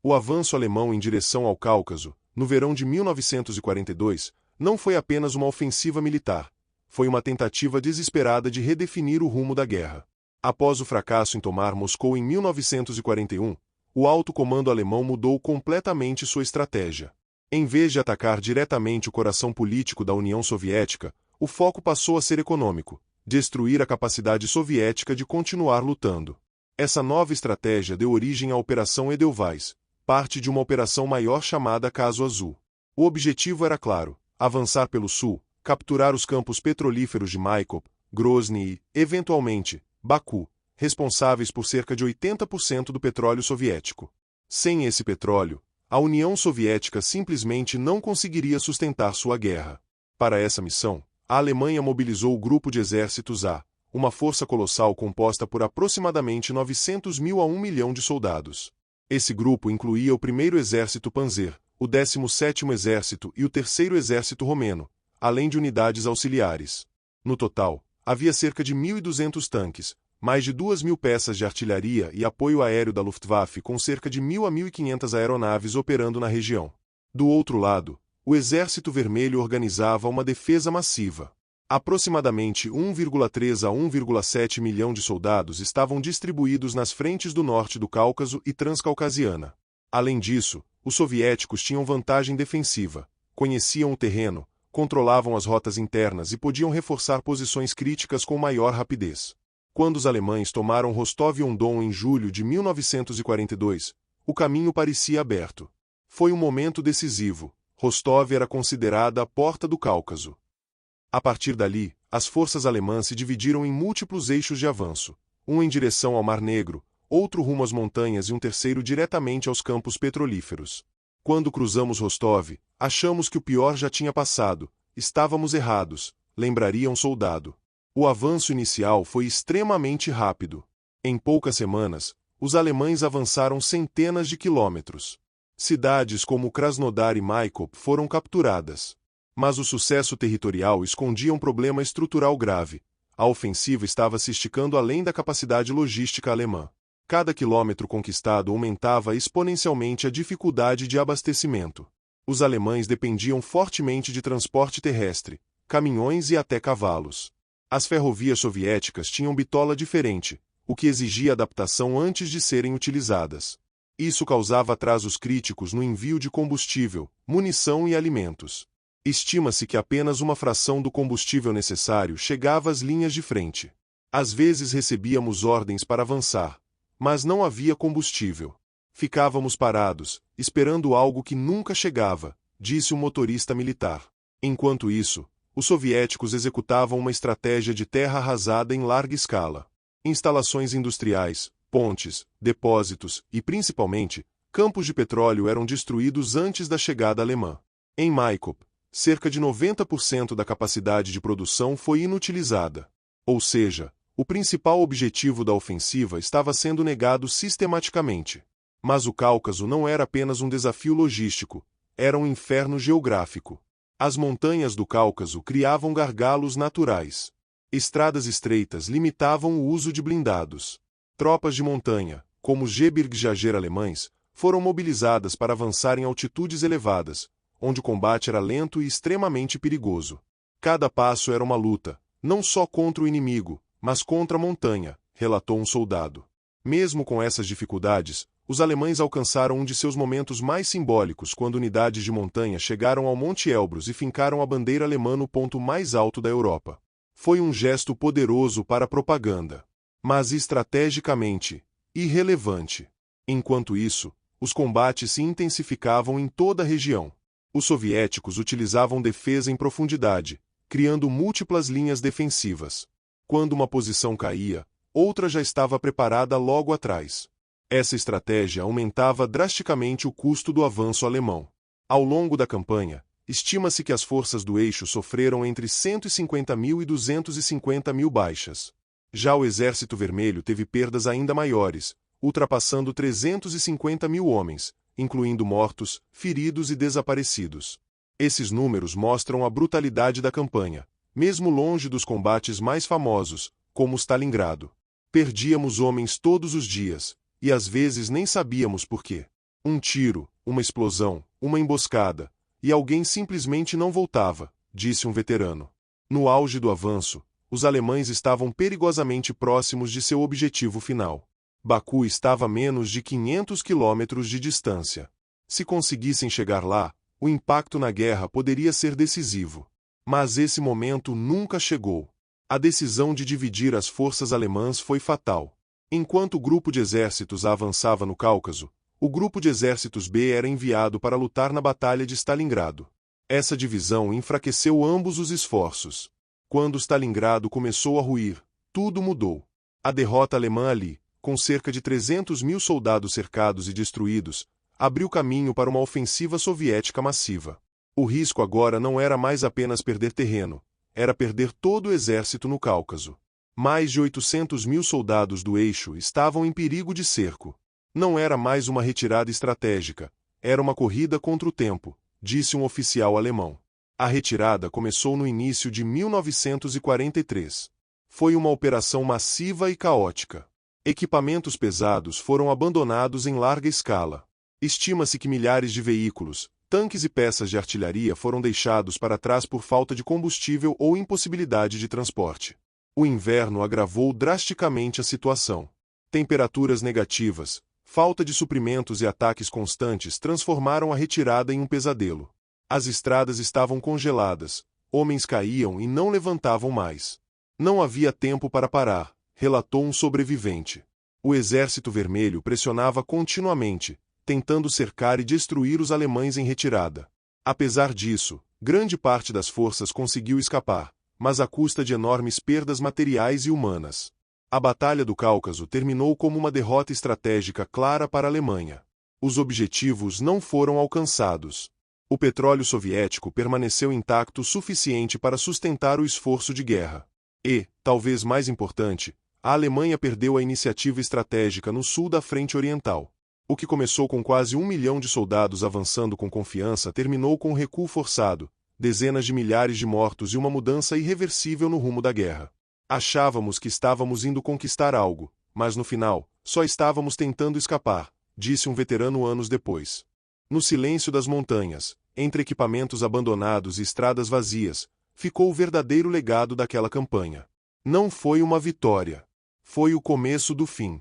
O avanço alemão em direção ao Cáucaso, no verão de 1942, não foi apenas uma ofensiva militar, foi uma tentativa desesperada de redefinir o rumo da guerra. Após o fracasso em tomar Moscou em 1941, o alto comando alemão mudou completamente sua estratégia. Em vez de atacar diretamente o coração político da União Soviética, o foco passou a ser econômico, destruir a capacidade soviética de continuar lutando. Essa nova estratégia deu origem à Operação Edelweiss, parte de uma operação maior chamada Caso Azul. O objetivo era claro: avançar pelo sul, capturar os campos petrolíferos de Maikop, Grozny e, eventualmente, Baku, responsáveis por cerca de 80% do petróleo soviético. Sem esse petróleo, a União Soviética simplesmente não conseguiria sustentar sua guerra. Para essa missão, a Alemanha mobilizou o Grupo de Exércitos A, uma força colossal composta por aproximadamente 900.000 a 1 milhão de soldados. Esse grupo incluía o 1º Exército Panzer, o 17º Exército e o 3º Exército Romeno, além de unidades auxiliares. No total, havia cerca de 1.200 tanques, mais de 2.000 peças de artilharia e apoio aéreo da Luftwaffe com cerca de 1.000 a 1.500 aeronaves operando na região. Do outro lado, o Exército Vermelho organizava uma defesa massiva. Aproximadamente 1,3 a 1,7 milhão de soldados estavam distribuídos nas frentes do norte do Cáucaso e Transcaucasiana. Além disso, os soviéticos tinham vantagem defensiva, conheciam o terreno, controlavam as rotas internas e podiam reforçar posições críticas com maior rapidez. Quando os alemães tomaram Rostov-on-Don em julho de 1942, o caminho parecia aberto. Foi um momento decisivo. Rostov era considerada a porta do Cáucaso. A partir dali, as forças alemãs se dividiram em múltiplos eixos de avanço, um em direção ao Mar Negro, outro rumo às montanhas e um terceiro diretamente aos campos petrolíferos. Quando cruzamos Rostov, achamos que o pior já tinha passado. Estávamos errados, lembraria um soldado. O avanço inicial foi extremamente rápido. Em poucas semanas, os alemães avançaram centenas de quilômetros. Cidades como Krasnodar e Maikop foram capturadas. Mas o sucesso territorial escondia um problema estrutural grave. A ofensiva estava se esticando além da capacidade logística alemã. Cada quilômetro conquistado aumentava exponencialmente a dificuldade de abastecimento. Os alemães dependiam fortemente de transporte terrestre, caminhões e até cavalos. As ferrovias soviéticas tinham bitola diferente, o que exigia adaptação antes de serem utilizadas. Isso causava atrasos críticos no envio de combustível, munição e alimentos. Estima-se que apenas uma fração do combustível necessário chegava às linhas de frente. Às vezes recebíamos ordens para avançar, mas não havia combustível. Ficávamos parados, esperando algo que nunca chegava, disse um motorista militar. Enquanto isso, os soviéticos executavam uma estratégia de terra arrasada em larga escala. Instalações industriais, pontes, depósitos e, principalmente, campos de petróleo eram destruídos antes da chegada alemã. Em Maikop, cerca de 90% da capacidade de produção foi inutilizada. Ou seja, o principal objetivo da ofensiva estava sendo negado sistematicamente. Mas o Cáucaso não era apenas um desafio logístico, era um inferno geográfico. As montanhas do Cáucaso criavam gargalos naturais. Estradas estreitas limitavam o uso de blindados. Tropas de montanha, como os Gebirgsjäger alemães, foram mobilizadas para avançar em altitudes elevadas, onde o combate era lento e extremamente perigoso. Cada passo era uma luta, não só contra o inimigo, mas contra a montanha, relatou um soldado. Mesmo com essas dificuldades, os alemães alcançaram um de seus momentos mais simbólicos quando unidades de montanha chegaram ao Monte Elbrus e fincaram a bandeira alemã no ponto mais alto da Europa. Foi um gesto poderoso para a propaganda, mas estrategicamente irrelevante. Enquanto isso, os combates se intensificavam em toda a região. Os soviéticos utilizavam defesa em profundidade, criando múltiplas linhas defensivas. Quando uma posição caía, outra já estava preparada logo atrás. Essa estratégia aumentava drasticamente o custo do avanço alemão. Ao longo da campanha, estima-se que as forças do eixo sofreram entre 150.000 e 250.000 baixas. Já o Exército Vermelho teve perdas ainda maiores, ultrapassando 350.000 homens, incluindo mortos, feridos e desaparecidos. Esses números mostram a brutalidade da campanha, mesmo longe dos combates mais famosos, como Stalingrado. Perdíamos homens todos os dias, e às vezes nem sabíamos por quê. Um tiro, uma explosão, uma emboscada, e alguém simplesmente não voltava, disse um veterano. No auge do avanço, os alemães estavam perigosamente próximos de seu objetivo final. Baku estava a menos de 500 quilômetros de distância. Se conseguissem chegar lá, o impacto na guerra poderia ser decisivo. Mas esse momento nunca chegou. A decisão de dividir as forças alemãs foi fatal. Enquanto o grupo de exércitos A avançava no Cáucaso, o grupo de exércitos B era enviado para lutar na Batalha de Stalingrado. Essa divisão enfraqueceu ambos os esforços. Quando Stalingrado começou a ruir, tudo mudou. A derrota alemã ali, com cerca de 300 mil soldados cercados e destruídos, abriu caminho para uma ofensiva soviética massiva. O risco agora não era mais apenas perder terreno, era perder todo o exército no Cáucaso. Mais de 800 mil soldados do eixo estavam em perigo de cerco. Não era mais uma retirada estratégica, era uma corrida contra o tempo, disse um oficial alemão. A retirada começou no início de 1943. Foi uma operação massiva e caótica. Equipamentos pesados foram abandonados em larga escala. Estima-se que milhares de veículos, tanques e peças de artilharia foram deixados para trás por falta de combustível ou impossibilidade de transporte. O inverno agravou drasticamente a situação. Temperaturas negativas, falta de suprimentos e ataques constantes transformaram a retirada em um pesadelo. As estradas estavam congeladas, homens caíam e não levantavam mais. Não havia tempo para parar, relatou um sobrevivente. O Exército Vermelho pressionava continuamente, tentando cercar e destruir os alemães em retirada. Apesar disso, grande parte das forças conseguiu escapar, mas à custa de enormes perdas materiais e humanas. A Batalha do Cáucaso terminou como uma derrota estratégica clara para a Alemanha. Os objetivos não foram alcançados. O petróleo soviético permaneceu intacto o suficiente para sustentar o esforço de guerra. E, talvez mais importante, a Alemanha perdeu a iniciativa estratégica no sul da Frente Oriental. O que começou com quase 1 milhão de soldados avançando com confiança terminou com um recuo forçado, dezenas de milhares de mortos e uma mudança irreversível no rumo da guerra. Achávamos que estávamos indo conquistar algo, mas no final, só estávamos tentando escapar, disse um veterano anos depois. No silêncio das montanhas, entre equipamentos abandonados e estradas vazias, ficou o verdadeiro legado daquela campanha. Não foi uma vitória. Foi o começo do fim.